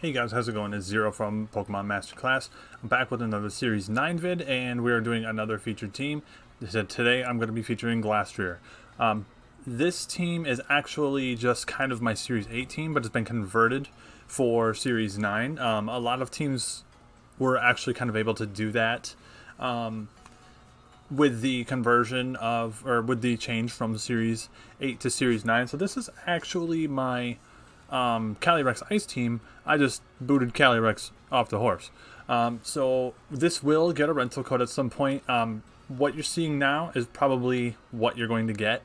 Hey guys, how's it going? It's Zero from Pokemon Masterclass. I'm back with another Series 9 vid, and we are doing another featured team. Today I'm going to be featuring Glastrier. This team is actually just kind of my Series 8 team, but it's been converted for Series 9. A lot of teams were actually kind of able to do that with the conversion of, or with the change from Series 8 to Series 9. So this is actually my Calyrex-Ice team. I just booted Calyrex off the horse. So this will get a rental code at some point. What you're seeing now is probably what you're going to get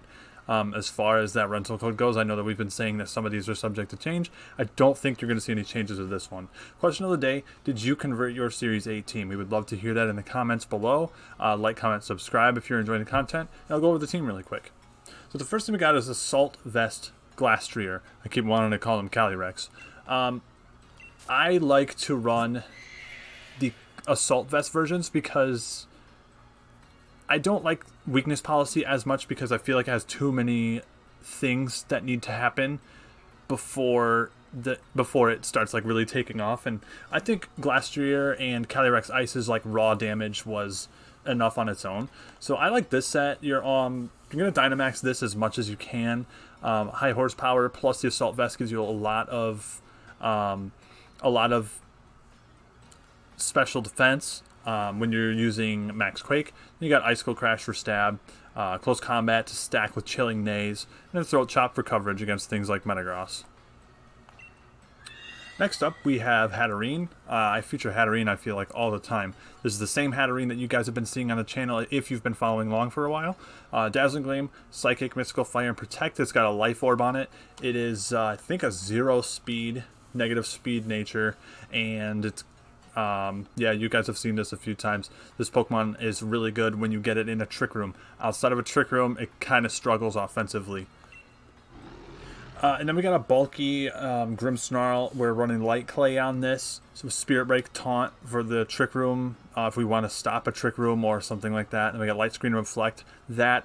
as far as that rental code goes. I know that we've been saying that some of these are subject to change. I don't think you're going to see any changes with this one. Question of the day, did you convert your Series 8 team? We would love to hear that in the comments below. Like, comment, subscribe if you're enjoying the content. And I'll go over the team really quick. So the first thing we got is Assault Vest Glastrier. I keep wanting to call him Calyrex. I like to run the Assault Vest versions because I don't like Weakness Policy as much because I feel like it has too many things that need to happen before it starts like really taking off. And I think Glastrier and Calyrex-Ice's like raw damage was enough on its own. So I like this set. You're gonna Dynamax this as much as you can. High horsepower plus the Assault Vest gives you a lot of special defense when you're using Max Quake. You got Icicle Crash for stab, close combat to stack with Chilling Naze, and then Throat Chop for coverage against things like Metagross. Next up, we have Hatterene. I feature Hatterene, I feel like, all the time. This is the same Hatterene that you guys have been seeing on the channel if you've been following along for a while. Dazzling Gleam, Psychic, Mystical Fire, and Protect. It's got a Life Orb on it. It is, I think, a 0 speed, negative speed nature, and it's yeah, you guys have seen this a few times. This Pokemon is really good when you get it in a Trick Room. Outside of a Trick Room, it kind of struggles offensively. And then we got a bulky Grimmsnarl. We're running Light Clay on this. So Spirit Break, Taunt for the Trick Room if we want to stop a Trick Room or something like that. And we got Light Screen Reflect. That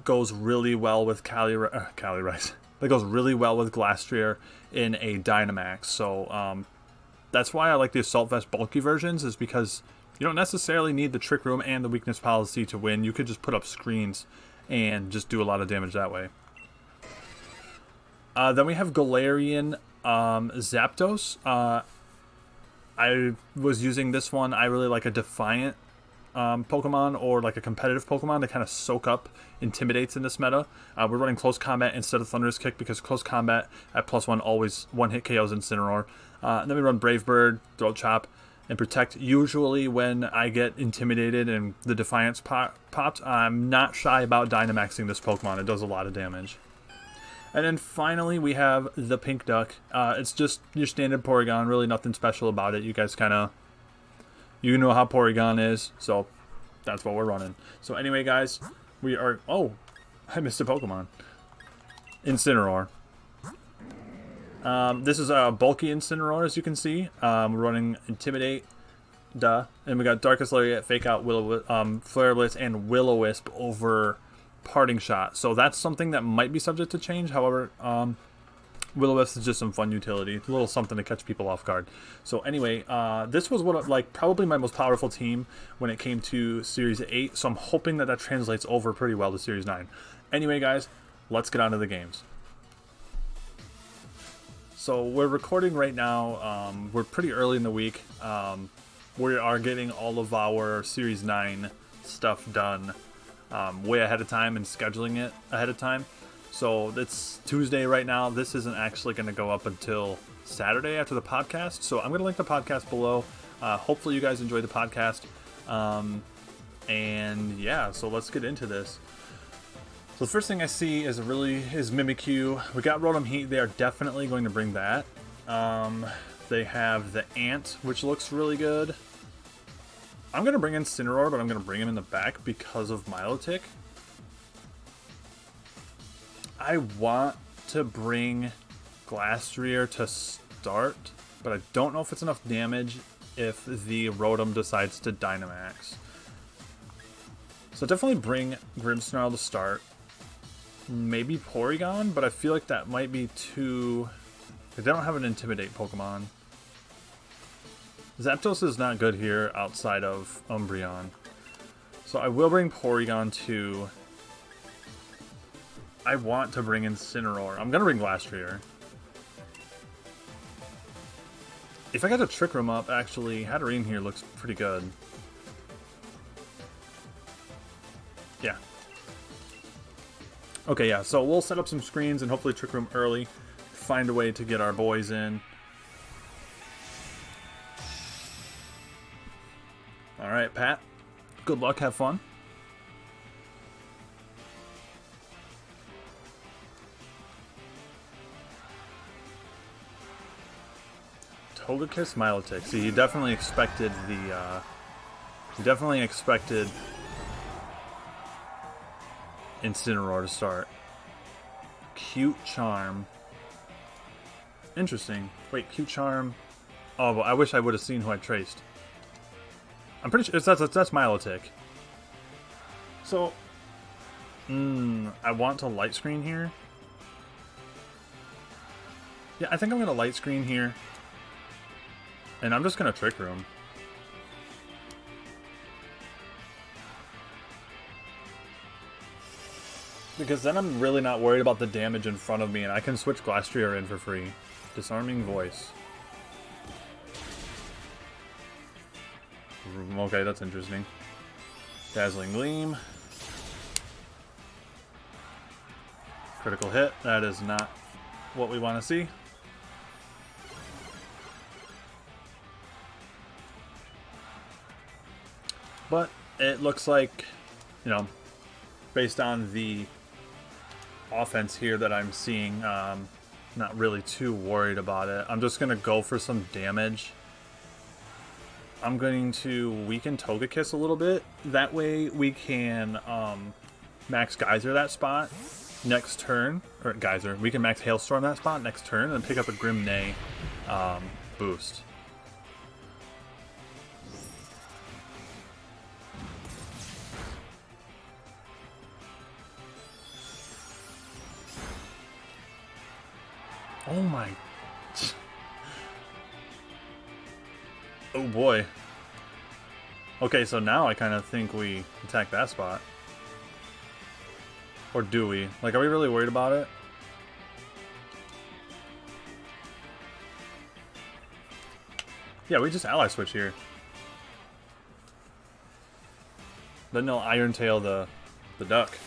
goes really well with Calyrex. That goes really well with Glastrier in a Dynamax. So that's why I like the Assault Vest bulky versions, is because you don't necessarily need the Trick Room and the Weakness Policy to win. You could just put up screens and just do a lot of damage that way. Then we have Galarian Zapdos. I was using this one. I really like a Defiant Pokemon or like a competitive Pokemon to kind of soak up Intimidates in this meta. We're running Close Combat instead of Thunderous Kick because Close Combat at +1 always one-hit KOs Incineroar. And then we run Brave Bird, Throat Chop, and Protect. Usually when I get intimidated and the Defiance popped, I'm not shy about Dynamaxing this Pokemon. It does a lot of damage. And then finally, we have the Pink Duck. It's just your standard Porygon, really nothing special about it. You guys kind of, you know how Porygon is, so that's what we're running. So anyway, guys, we are, oh, I missed a Pokemon. Incineroar. This is a bulky Incineroar, as you can see. We're running Intimidate, and we got Darkest Lariat, Fake Out, Flare Blitz, and Will-O-Wisp over Parting Shot. So that's something that might be subject to change. However, Will-O-Wisp is just some fun utility, a little something to catch people off guard. So anyway, this was probably my most powerful team when it came to Series 8. So I'm hoping that translates over pretty well to Series 9. Anyway, guys, let's get on to the games. So we're recording right now. We're pretty early in the week. We are getting all of our Series 9 stuff done way ahead of time and scheduling it ahead of time. So it's Tuesday right now. This isn't actually going to go up until Saturday after the podcast. So I'm going to link the podcast below. Hopefully you guys enjoy the podcast. And yeah, so let's get into this. So the first thing I see is Mimikyu. We got Rotom Heat. They are definitely going to bring that. They have the Ant, which looks really good. I'm going to bring in Incineroar, but I'm going to bring him in the back because of Milotic. I want to bring Glastrier to start, but I don't know if it's enough damage if the Rotom decides to Dynamax. So definitely bring Grimmsnarl to start. Maybe Porygon, but I feel like that might be too... They don't have an Intimidate Pokemon. Zapdos is not good here outside of Umbreon. So I will bring Porygon to... I want to bring Incineroar. I'm going to bring Glastrier. If I get a Trick Room up, actually, Hatterene here looks pretty good. Yeah. Okay, yeah, so we'll set up some screens and hopefully Trick Room early. Find a way to get our boys in. Alright, Pat. Good luck, have fun. Togekiss, Milotic. See, he definitely expected the, he definitely expected Incineroar to start. Cute Charm. Interesting. Wait, Cute Charm. Oh, well, I wish I would have seen who I traced. I'm pretty sure that's Milotic. So, I want to light screen here. Yeah, I think I'm gonna light screen here. And I'm just gonna Trick Room. Because then I'm really not worried about the damage in front of me, and I can switch Glastrier in for free. Disarming Voice. Okay, that's interesting. Dazzling Gleam. Critical hit. That is not what we want to see. But it looks like, you know, based on the offense here that I'm seeing, not really too worried about it. I'm just going to go for some damage. I'm going to weaken Togekiss a little bit. That way we can max Geyser that spot next turn. Or Geyser. We can max Hailstorm that spot next turn and pick up a Grim Neigh boost. Oh my... Oh boy. Okay, so now I kind of think we attack that spot. Or do we? Like, are we really worried about it? Yeah, we just ally switch here. Then they'll Iron Tail the duck.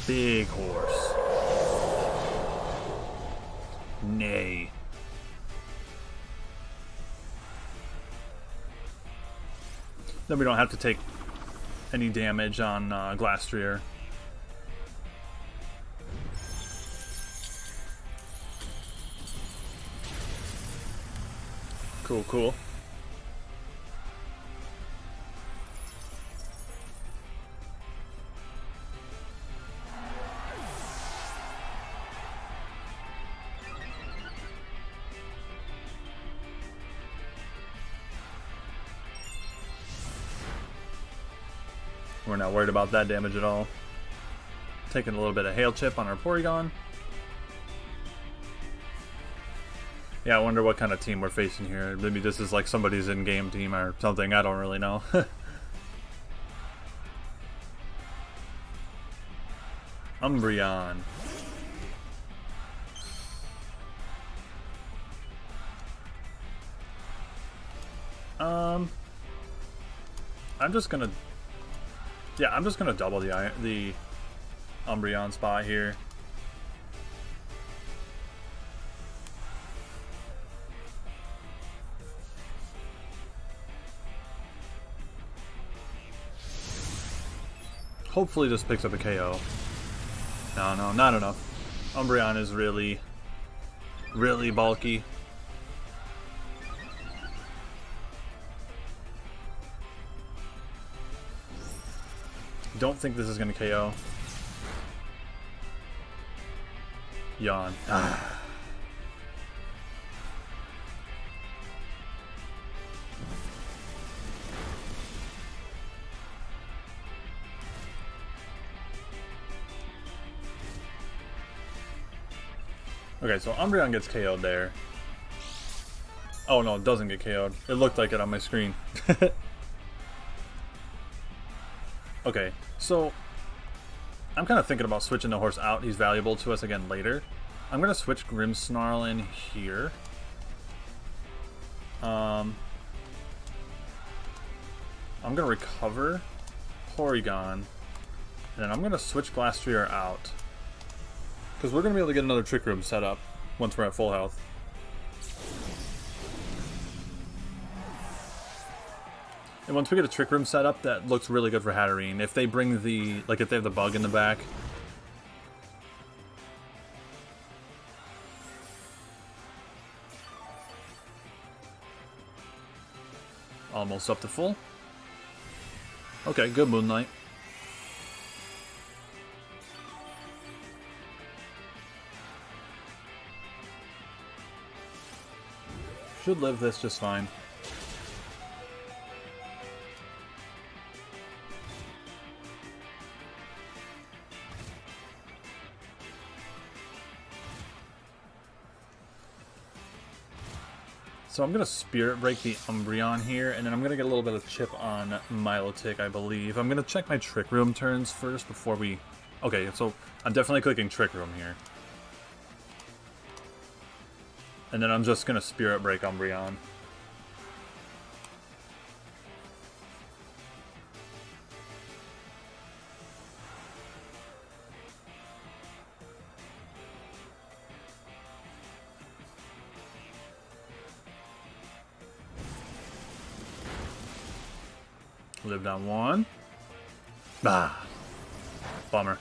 Big horse. Nay. Then we don't have to take any damage on Glastrier. Cool, cool. We're not worried about that damage at all. Taking a little bit of Hail Chip on our Porygon. Yeah, I wonder what kind of team we're facing here. Maybe this is like somebody's in-game team or something. I don't really know. Umbreon. I'm just gonna... Yeah, I'm just gonna double the Umbreon spot here. Hopefully this picks up a KO. No, not enough. Umbreon is really, really bulky. Don't think this is going to KO. Yawn. Okay, so Umbreon gets KO'd there. Oh no, it doesn't get KO'd. It looked like it on my screen. Okay, so I'm kind of thinking about switching the horse out. He's valuable to us again later. I'm going to switch Grimmsnarl in here. I'm going to recover Porygon. And then I'm going to switch Glastrier out. Because we're going to be able to get another Trick Room set up once we're at full health. And once we get a Trick Room set up, that looks really good for Hatterene. If they bring the, like if they have the bug in the back. Almost up to full. Okay, good Moonlight. Should live this just fine. So I'm going to Spirit Break the Umbreon here, and then I'm going to get a little bit of chip on Milotic, I believe. I'm going to check my Trick Room turns first before we... Okay, so I'm definitely clicking Trick Room here. And then I'm just going to Spirit Break Umbreon. Live down one. Ah. Bummer.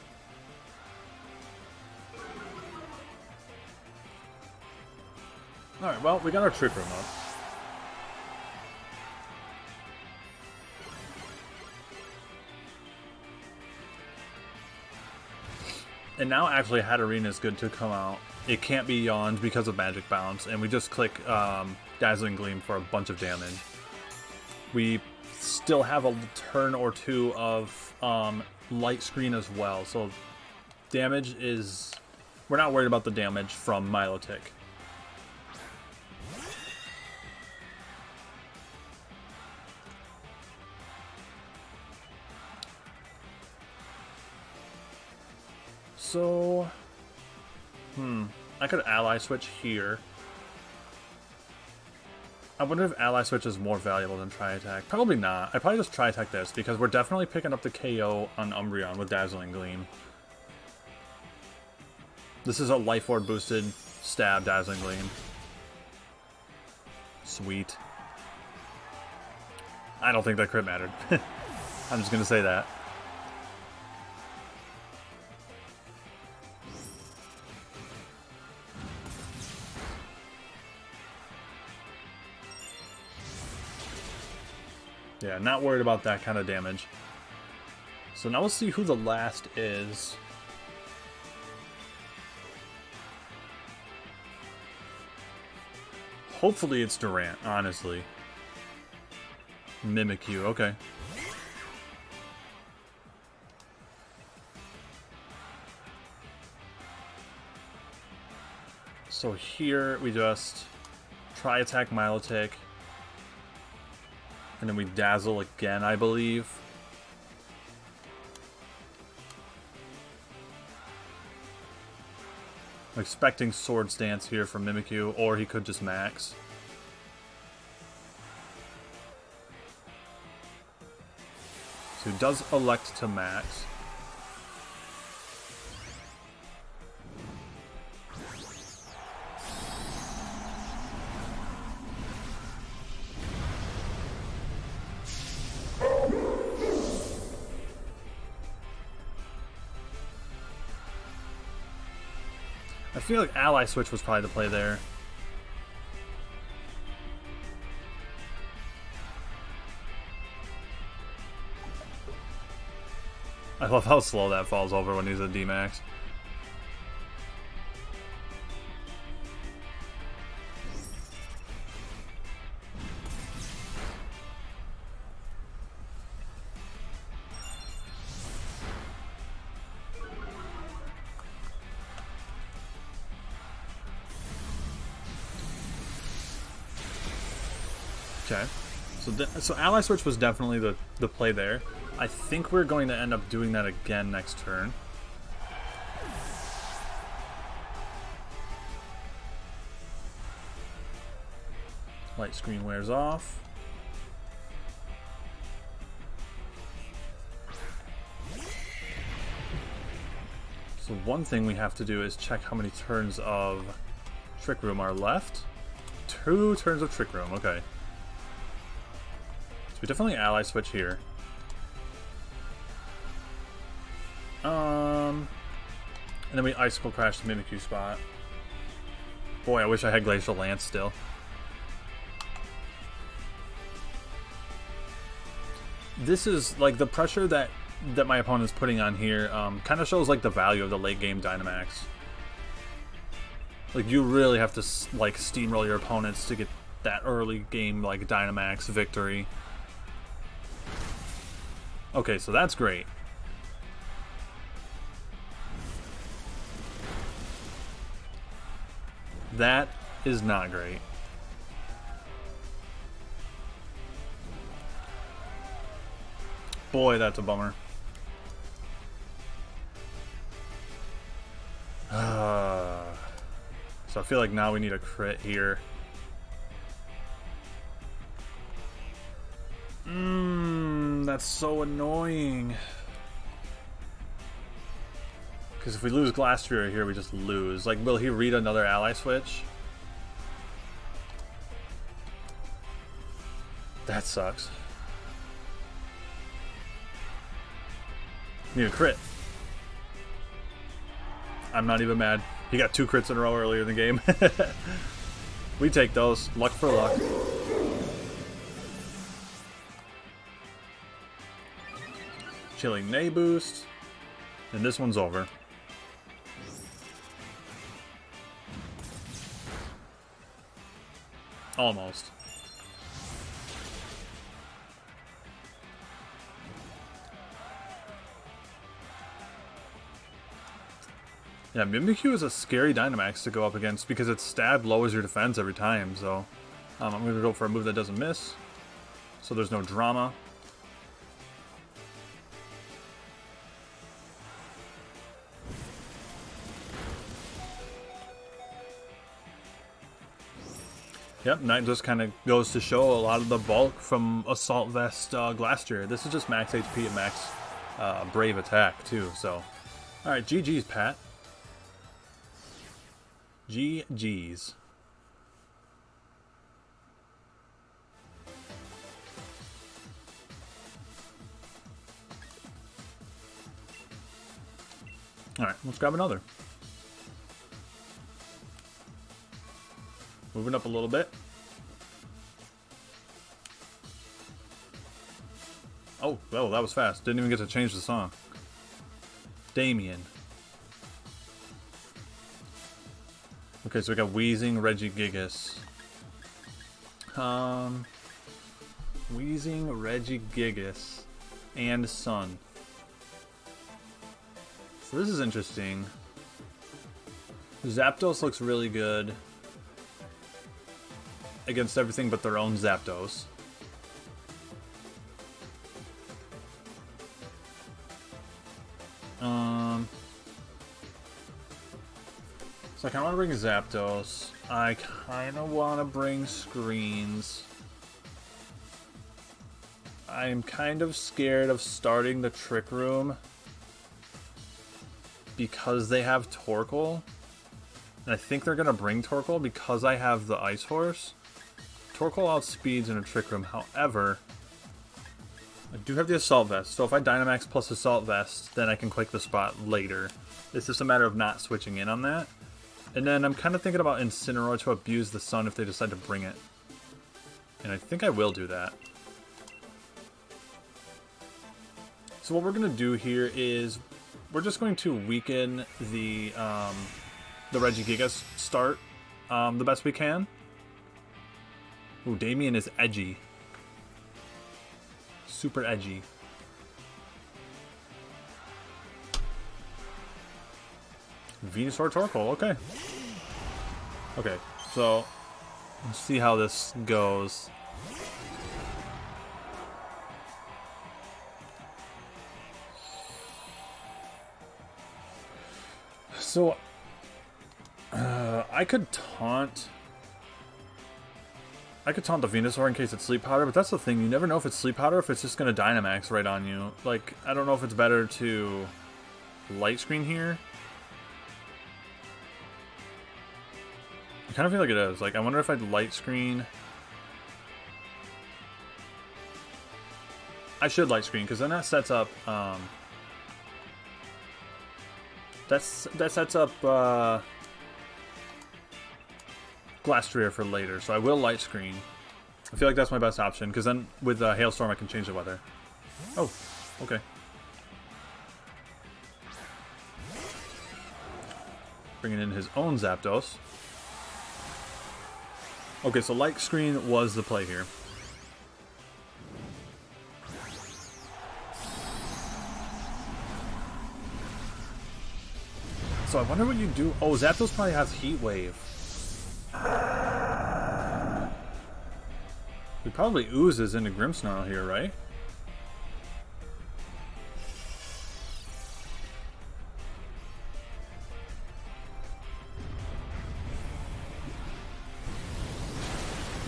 Alright, well, we got our Trick Room up. And now actually Hatterene is good to come out. It can't be yawned because of Magic Bounce, and we just click Dazzling Gleam for a bunch of damage. We still have a turn or two of Light Screen as well, so damage is... We're not worried about the damage from Milotic. So... I could Ally Switch here. I wonder if Ally Switch is more valuable than Tri-Attack. Probably not. I'd probably just Tri-Attack this, because we're definitely picking up the KO on Umbreon with Dazzling Gleam. This is a Life Orb boosted stab Dazzling Gleam. Sweet. I don't think that crit mattered. I'm just going to say that. Yeah, not worried about that kind of damage. So now we'll see who the last is. Hopefully it's Durant, honestly. Mimikyu, okay. So here we just Tri-Attack Milotic. And then we Dazzle again, I believe. I'm expecting Swords Dance here from Mimikyu, or he could just Max. So he does elect to Max. I feel like Ally Switch was probably the play there. I love how slow that falls over when he's a D-Max. Okay. So ally switch was definitely the play there. I think we're going to end up doing that again next turn. Light screen wears off. So one thing we have to do is check how many turns of Trick Room are left. 2 turns of Trick Room, okay. So we definitely ally switch here. And then we Icicle Crash the Mimikyu spot. Boy, I wish I had Glacial Lance still. This is, like, the pressure that my opponent is putting on here kind of shows, like, the value of the late game Dynamax. Like, you really have to, like, steamroll your opponents to get that early game, like, Dynamax victory. Okay, so that's great. That is not great. Boy, that's a bummer. So I feel like now we need a crit here. That's so annoying. Because if we lose Glastrier here, we just lose. Like, will he read another ally switch? That sucks. Need a crit. I'm not even mad. He got 2 crits in a row earlier in the game. We take those. Luck for luck. Chilling Nay boost. And this one's over. Almost. Yeah, Mimikyu is a scary Dynamax to go up against because its stab lowers your defense every time, so I'm going to go for a move that doesn't miss, so there's no drama. Yep, and that just kind of goes to show a lot of the bulk from Assault Vest Glastrier. This is just max HP and max Brave attack, too, so. Alright, GG's, Pat. GG's. Alright, let's grab another. Moving up a little bit. Oh, well, that was fast. Didn't even get to change the song. Damien. Okay, so we got Wheezing, Regigigas. Wheezing, Regigigas, and Sun. So this is interesting. Zapdos looks really good against everything but their own Zapdos. So I kind of want to bring Zapdos. I kind of want to bring Screens. I'm kind of scared of starting the Trick Room because they have Torkoal. And I think they're going to bring Torkoal because I have the Ice Horse. Torkoal outspeeds in a Trick Room. However, I do have the Assault Vest. So if I Dynamax plus Assault Vest, then I can click the spot later. It's just a matter of not switching in on that. And then I'm kind of thinking about Incineroar to abuse the Sun if they decide to bring it. And I think I will do that. So what we're going to do here is we're just going to weaken the Regigigas start the best we can. Ooh, Damien is edgy. Super edgy. Venusaur Torkoal, okay. Okay, so let's see how this goes. So, I could taunt... I could taunt the Venusaur in case it's Sleep Powder, but that's the thing. You never know if it's Sleep Powder or if it's just going to Dynamax right on you. Like, I don't know if it's better to Light Screen here. I kind of feel like it is. Like, I wonder if I'd Light Screen... I should Light Screen, because then that sets up... that sets up... Glastrier for later, so I will Light Screen. I feel like that's my best option, because then with Hailstorm I can change the weather. Oh, okay. Bringing in his own Zapdos. Okay, so Light Screen was the play here. So I wonder what you do. Oh, Zapdos probably has Heat Wave. He probably oozes into Grimmsnarl here, right?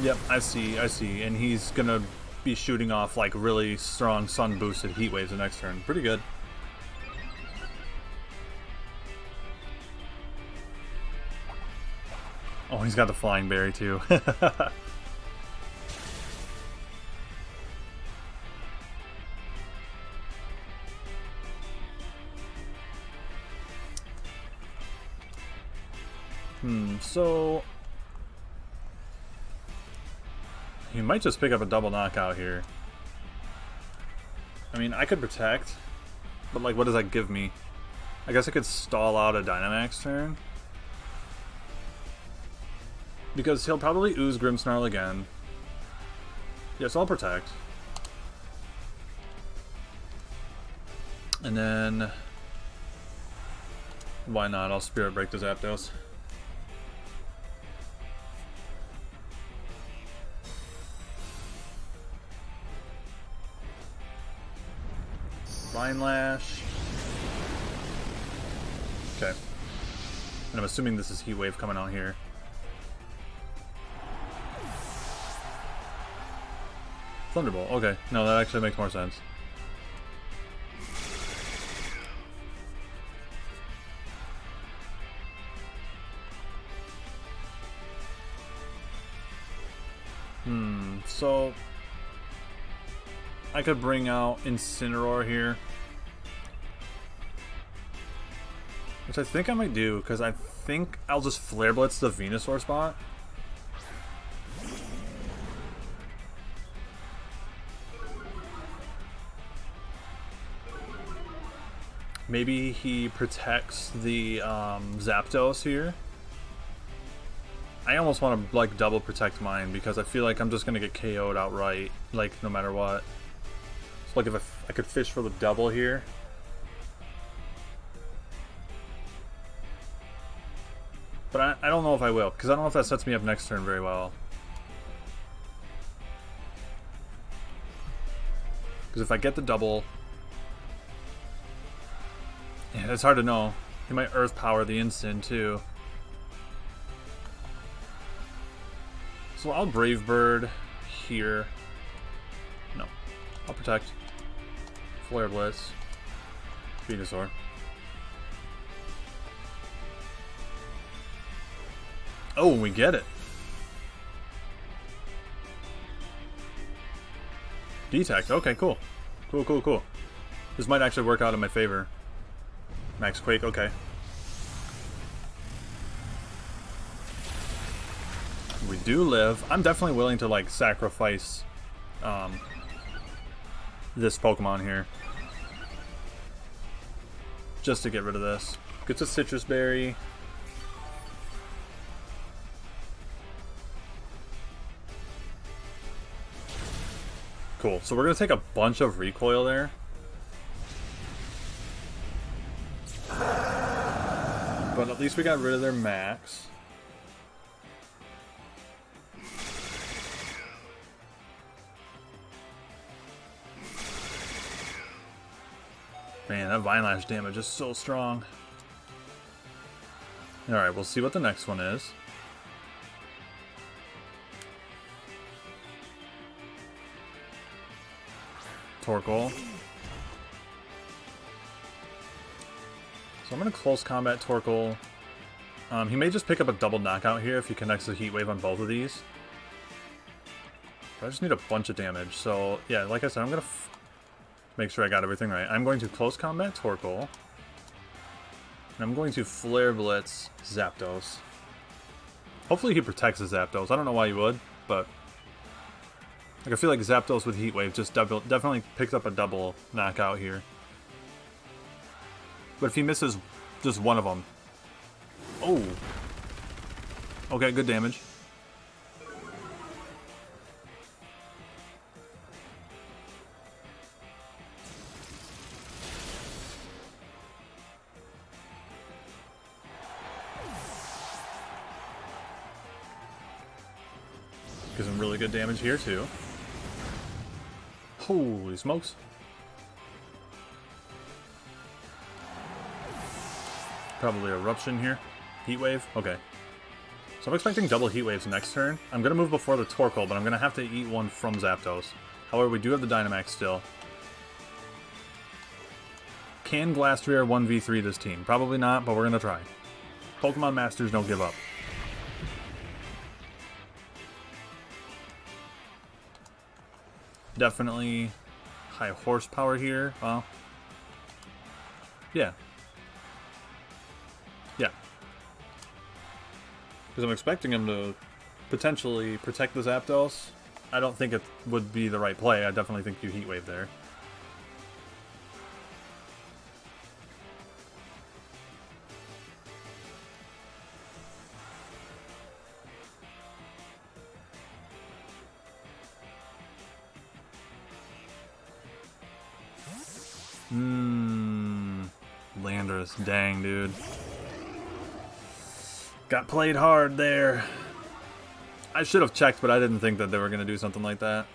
Yep, I see. And he's gonna be shooting off like really strong sun boosted Heat Waves the next turn. Pretty good. Oh, he's got the Flying Berry too. So... he might just pick up a double knockout here. I mean, I could protect, but like, what does that give me? I guess I could stall out a Dynamax turn. Because he'll probably ooze Grimmsnarl again. Yes, I'll protect. And then... why not? I'll Spirit Break the Zapdos. Vine Lash. Okay. And I'm assuming this is Heat Wave coming out here. Thunderbolt. Okay. No, that actually makes more sense. So... I could bring out Incineroar here. Which I think I might do, because I think I'll just Flare Blitz the Venusaur spot. Maybe he protects the Zapdos here. I almost want to like double protect mine because I feel like I'm just gonna get KO'd outright, like no matter what. So like if I could fish for the double here. But I don't know if I will, because I don't know if that sets me up next turn very well. Because if I get the double... yeah, it's hard to know. He might Earth Power the instant too. So I'll Brave Bird here. No. I'll protect. Flare Blitz. Venusaur. Oh, we get it. Detect. Okay, cool. Cool. This might actually work out in my favor. Max Quake, okay. We do live. I'm definitely willing to like sacrifice this Pokemon here. Just to get rid of this. Gets a Citrus Berry. Cool. So we're going to take a bunch of recoil there. But at least we got rid of their max. Man, that Vine Lash damage is so strong. Alright, we'll see what the next one is. Torkoal. So I'm going to close combat Torkoal. He may just pick up a double knockout here if he connects the Heat Wave on both of these. But I just need a bunch of damage. So, yeah, like I said, I'm going to make sure I got everything right. I'm going to close combat Torkoal. And I'm going to Flare Blitz Zapdos. Hopefully he protects the Zapdos. I don't know why he would, but... like, I feel like Zapdos with Heat Wave just definitely picks up a double knockout here. But if he misses just one of them... oh! Okay, good damage. Gives him really good damage here, too. Holy smokes. Probably Eruption here. Heat Wave? Okay. So I'm expecting double Heat Waves next turn. I'm going to move before the Torkoal, but I'm going to have to eat one from Zapdos. However, we do have the Dynamax still. Can Glastrier 1v3 this team? Probably not, but we're going to try. Pokemon Masters don't give up. Definitely high horsepower here. Well, yeah. Yeah. Because I'm expecting him to potentially protect the Zapdos. I don't think it would be the right play. I definitely think you Heat Wave there. Landorus, dang, dude. Got played hard there. I should have checked, but I didn't think that they were going to do something like that.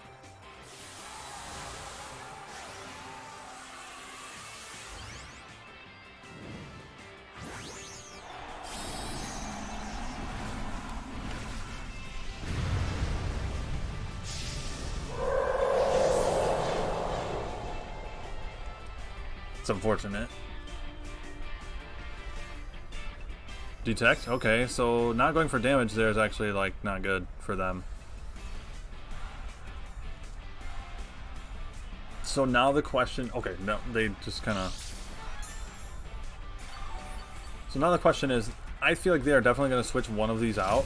It's unfortunate. Detect? Okay, so not going for damage there is actually, like, not good for them. So now the question... okay, no, they just kind of... so now the question is, I feel like they are definitely going to switch one of these out.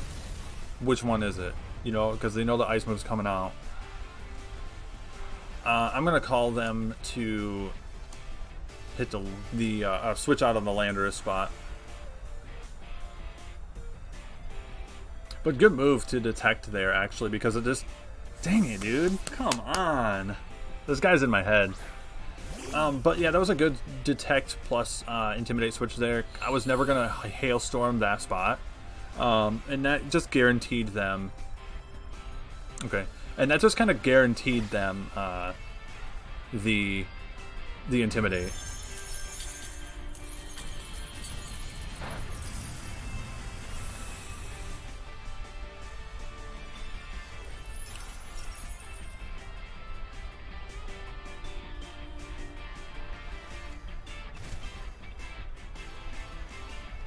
Which one is it? You know, because they know the ice move's coming out. I'm going to call them to hit the switch out on the Landorus spot. But good move to detect there, actually, because it just... dang it, dude. Come on. This guy's in my head. But yeah, that was a good detect plus intimidate switch there. I was never going to hailstorm that spot. And that just guaranteed them... okay. And that just kind of guaranteed them the intimidate.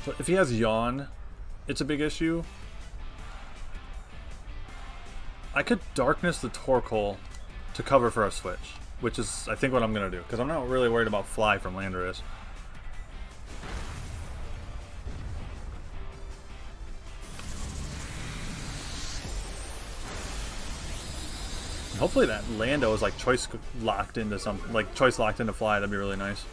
So if he has Yawn, it's a big issue. I could Darkness the Torkoal to cover for a switch, which is, I think, what I'm going to do, because I'm not really worried about Fly from Landorus. And hopefully that Lando is like choice locked into something, like choice locked into Fly. That'd be really nice.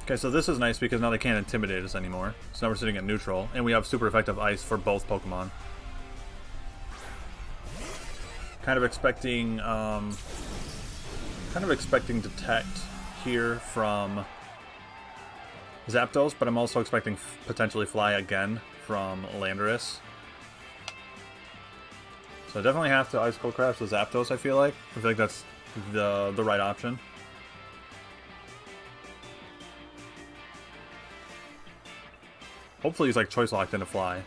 Okay, so this is nice because now they can't intimidate us anymore. So now we're sitting at neutral, and we have super effective ice for both Pokemon. Kind of expecting Detect here from Zapdos, but I'm also expecting potentially Fly again from Landorus. So I definitely have to Ice Cold Crash the Zapdos, I feel like. I feel like that's the right option. Hopefully he's like choice locked into Fly.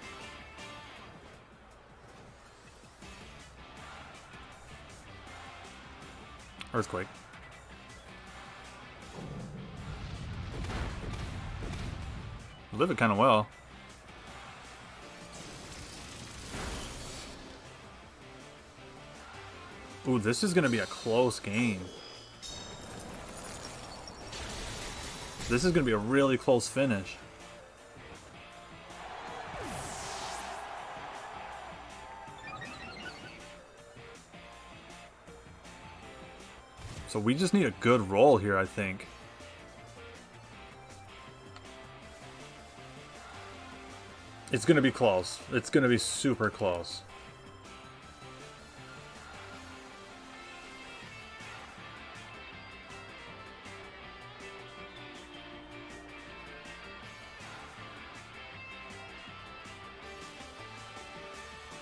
Earthquake. Live it kind of well. Ooh, this is going to be a close game. This is going to be a really close finish. So we just need a good roll here, I think. It's going to be close. It's going to be super close.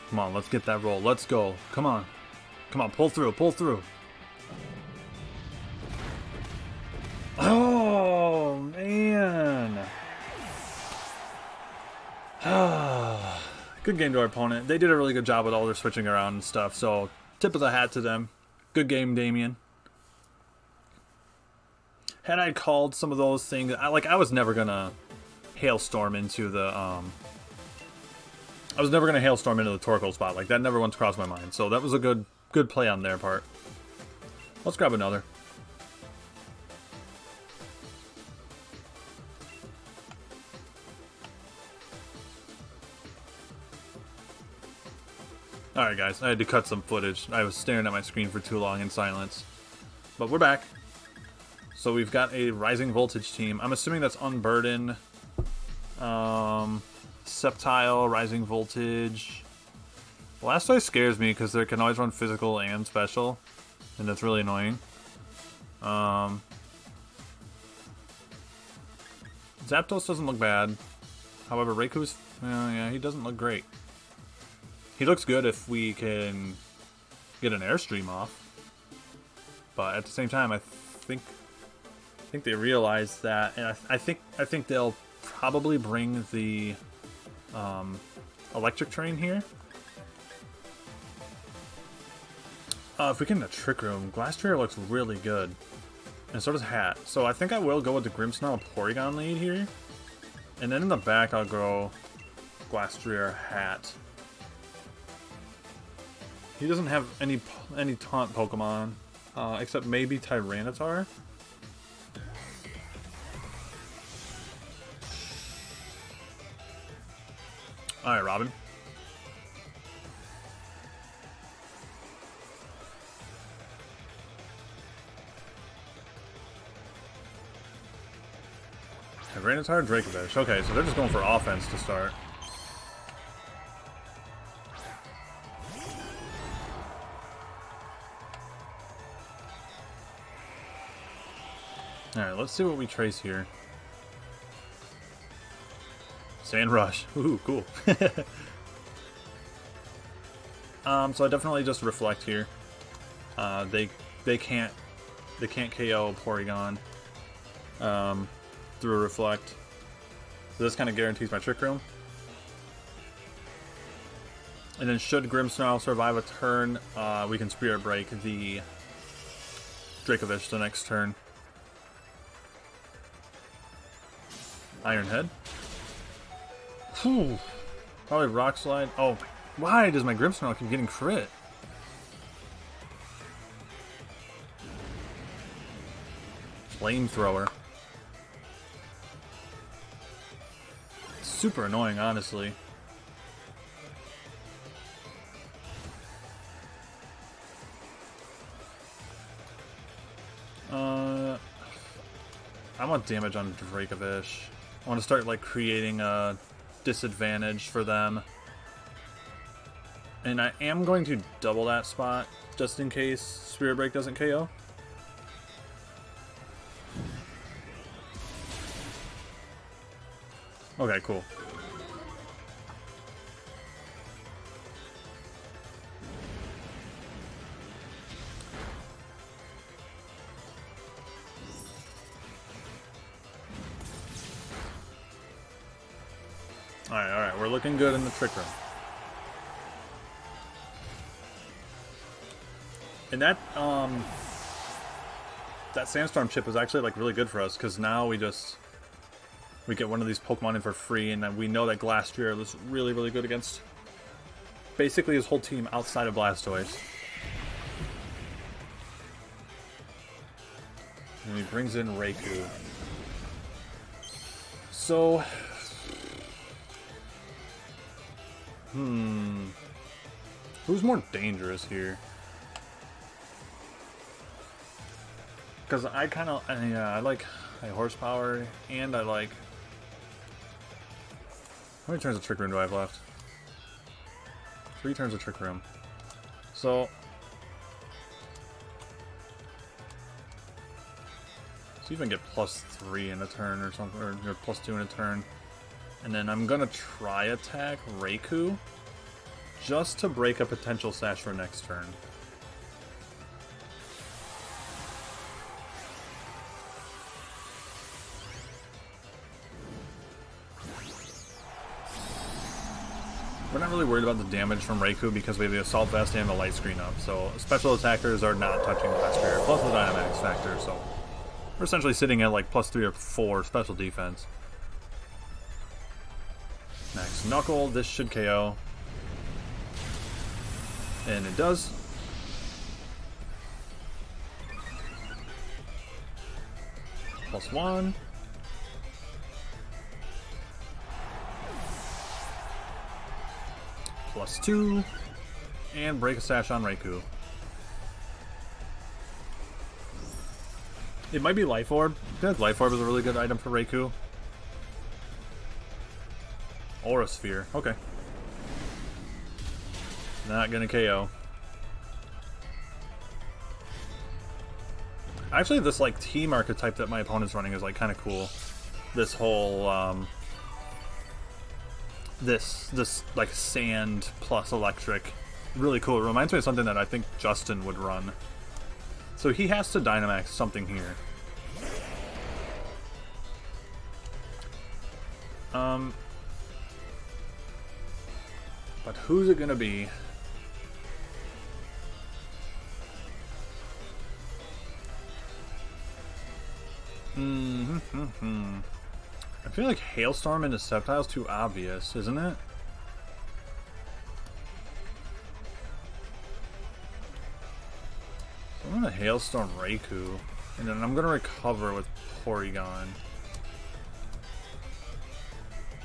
Come on, let's get that roll. Let's go. Come on. Come on, pull through, pull through. Oh, man. Good game to our opponent. They did a really good job with all their switching around and stuff, so tip of the hat to them. Good game, Damien. Had I called some of those things, I was never gonna hailstorm into the Torkoal spot. Like, that never once crossed my mind. So that was a good play on their part. Let's grab another. Alright guys, I had to cut some footage. I was staring at my screen for too long in silence. But we're back. So we've got a Rising Voltage team. I'm assuming that's Unburden, Sceptile, Rising Voltage. Blastoise scares me because they can always run physical and special. And that's really annoying. Zapdos doesn't look bad. However, Riku's... yeah, he doesn't look great. He looks good if we can get an Airstream off. But at the same time, I think they realize that, and I think they'll probably bring the electric train here. If we get in the Trick Room, Glastrier looks really good. And so does Hat. So I think I will go with the Grimmsnarl Porygon lead here. And then in the back, I'll go Glastrier Hat. He doesn't have any taunt Pokemon, except maybe Tyranitar. Alright, Robin. Tyranitar, Dracovish. Okay, so they're just going for offense to start. Alright, let's see what we trace here. Sand Rush. Ooh, cool. So I definitely just reflect here. They can't KO Porygon through a reflect. So this kind of guarantees my Trick Room. And then should Grimmsnarl survive a turn, we can Spirit Break the Dracovish the next turn. Iron Head. Whew. Probably Rock Slide. Oh, why does my Grimmsnarl keep getting crit? Flamethrower. Super annoying, honestly. I want damage on Dracovish. I want to start like creating a disadvantage for them. And I am going to double that spot just in case Spirit Break doesn't KO. Okay, cool. Alright, we're looking good in the Trick Room. And that Sandstorm chip is actually like really good for us, because now we get one of these Pokemon in for free, and then we know that Glastrier is really, really good against basically his whole team outside of Blastoise. And he brings in Raikou. So... who's more dangerous here? Because I kind of... yeah, I like high horsepower, and I like... How many turns of Trick Room do I have left? 3 turns of Trick Room. So... see if I can get +3 in a turn or something, or +2 in a turn. And then I'm gonna try attack Raikou, just to break a potential Sash for next turn. We're not really worried about the damage from Raikou because we have the Assault Vest and the Light Screen up, so special attackers are not touching Glastrier, plus the Dynamax factor, so we're essentially sitting at like +3 or 4 special defense. Max Knuckle, this should KO. And it does. +1. +2. And break a Sash on Raikou. It might be Life Orb. I feel like Life Orb is a really good item for Raikou. Aura Sphere. Okay. Not gonna KO. Actually, this like team archetype that my opponent's running is like kind of cool. This whole this like sand plus electric, really cool. It reminds me of something that I think Justin would run. So he has to Dynamax something here. But who's it gonna be? I feel like Hailstorm into Sceptile's too obvious, isn't it? So I'm gonna Hailstorm Raikou, and then I'm gonna recover with Porygon.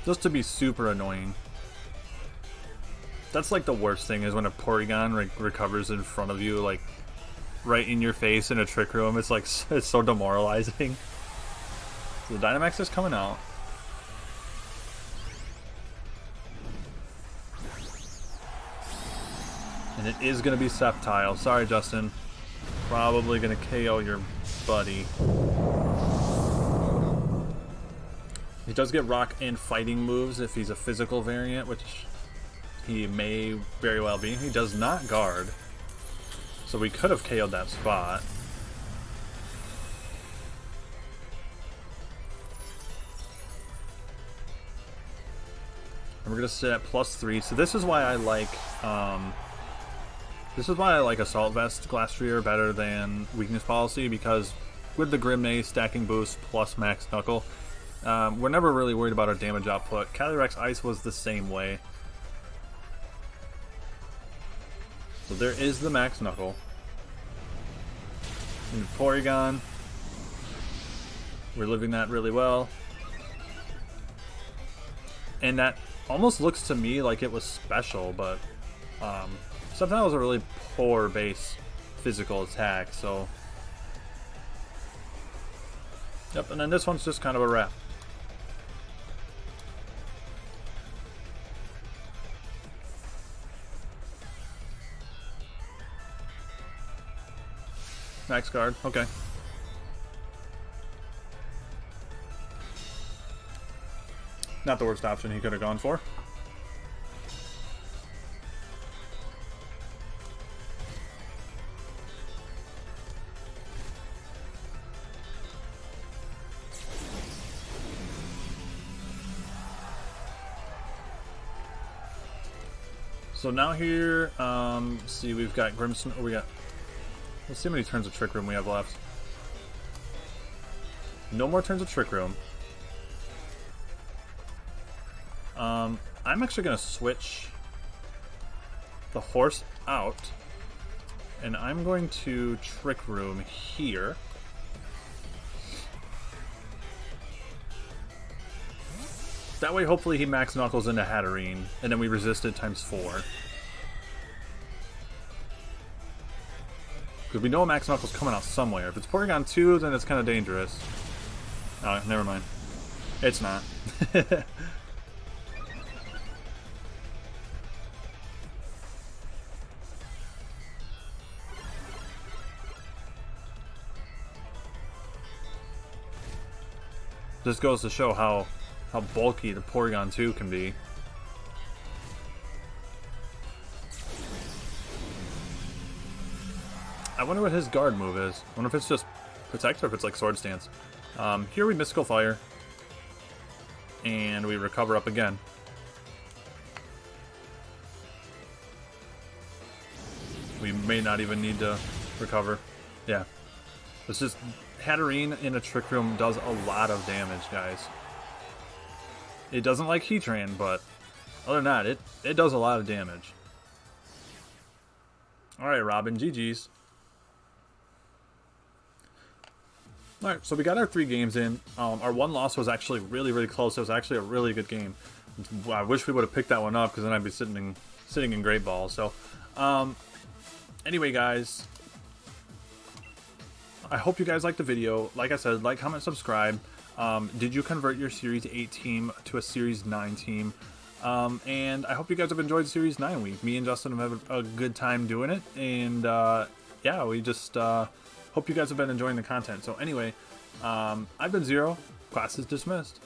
Just to be super annoying. That's like the worst thing, is when a Porygon recovers in front of you, like right in your face in a Trick Room. It's like, it's so demoralizing. So the Dynamax is coming out. And it is going to be Sceptile. Sorry, Justin. Probably going to KO your buddy. He does get rock and fighting moves if he's a physical variant, which he may very well be. He does not guard. So we could have KO'd that spot. And we're gonna sit at +3. So this is why I like Assault Vest Glastrier better than Weakness Policy, because with the Grim Maze stacking boost plus Max Knuckle, we're never really worried about our damage output. Calyrex-Ice was the same way. So there is the Max Knuckle. And Porygon. We're living that really well. And that almost looks to me like it was special, but sometimes it was a really poor base physical attack, so... Yep, and then this one's just kind of a wrap. Max guard, okay. Not the worst option he could have gone for. So now here, see, we've got Grimstone. Oh, let's see how many turns of Trick Room we have left. No more turns of Trick Room. I'm actually going to switch the horse out. And I'm going to Trick Room here. That way, hopefully, he Max Knuckles into Hatterene, and then we resist it times 4. Because we know Max Knuckles coming out somewhere. If it's Porygon 2, then it's kind of dangerous. Oh, never mind. It's not. This goes to show how bulky the Porygon 2 can be. I wonder what his guard move is. I wonder if it's just Protect or if it's like Sword Stance. Here we Mystical Fire. And we recover up again. We may not even need to recover. Yeah. It's just Hatterene in a Trick Room does a lot of damage, guys. It doesn't like Heatran, but other than that, it does a lot of damage. Alright, Robin, GG's. Alright, so we got our 3 games in. Our one loss was actually really, really close. It was actually a really good game. I wish we would have picked that one up, because then I'd be sitting in Great Ball. So, anyway, guys, I hope you guys liked the video. Like I said, like, comment, subscribe. Did you convert your Series 8 team to a Series 9 team? And I hope you guys have enjoyed Series 9 week. Me and Justin have had a good time doing it. And, yeah, we just hope you guys have been enjoying the content. So anyway, I've been Zero. Class is dismissed.